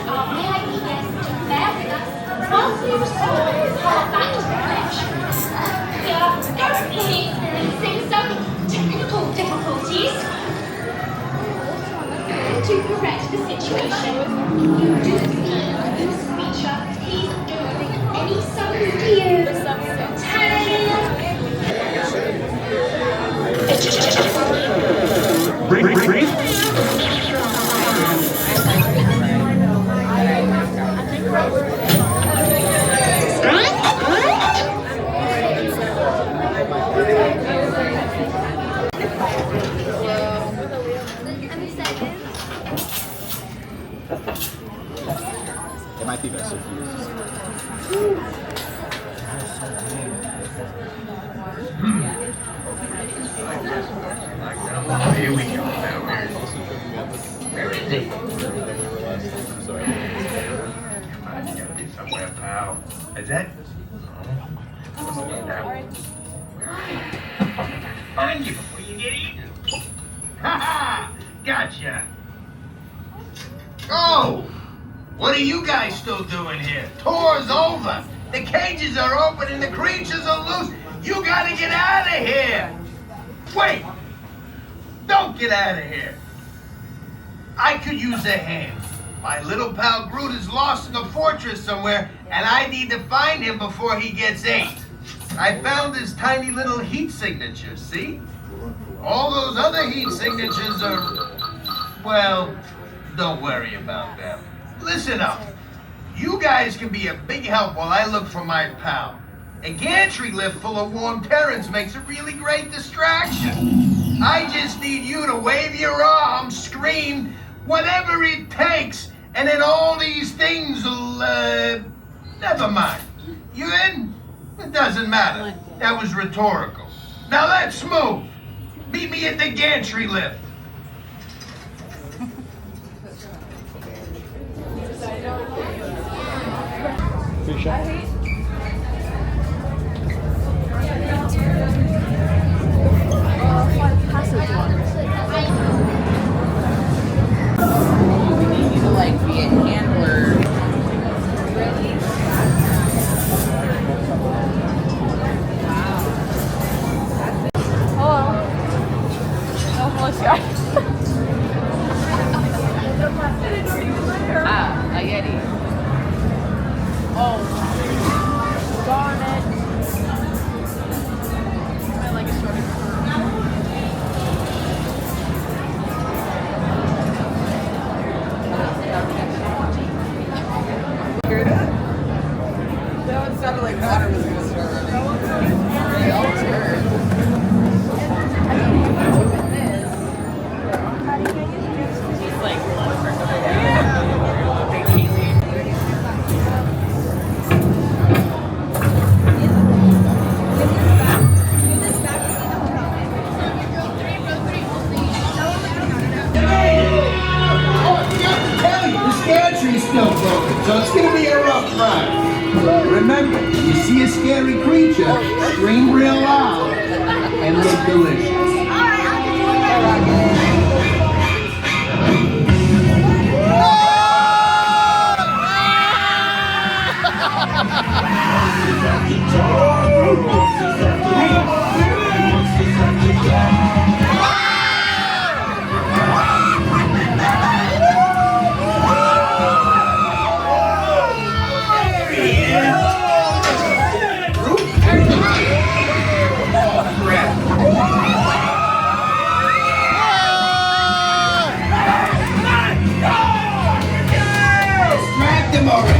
our VIP guests to bear with us whilst we restore our battle connections. We are currently experiencing some technical difficulties. To correct the situation, if you do see this creature, please don't make any sudden videos. Breathe. It might be best if you use this. Here we go. Where is it? Gotta be somewhere, pal. Is that? Find you before you get eaten. Ha ha! Gotcha. Oh! What are you guys still doing here? Tour's over. The cages are open and the creatures are loose. You gotta get out of here. Wait! Don't get out of here. I could use a hand. My little pal Groot is lost in the fortress somewhere, and I need to find him before he gets ate. I found his tiny little heat signatures, see? All those other heat signatures are, well, don't worry about them. Listen up. You guys can be a big help while I look for my pal. A gantry lift full of warm terrans makes a really great distraction. I just need you to wave your arms, scream, whatever it takes, and then all these things will, never mind. You in? It doesn't matter. That was rhetorical. Now let's move. Meet me at the gantry lift. We need you to like be a handler. Really? Wow. Hello. Oh, hello, Sky. A Yeti. Oh. Darn it. I like a shorter. That one sounded like water was going to start running. She's like, Still broken, so it's gonna be a rough ride. Remember, if you see a scary creature, scream real loud and look delicious. Distract him already.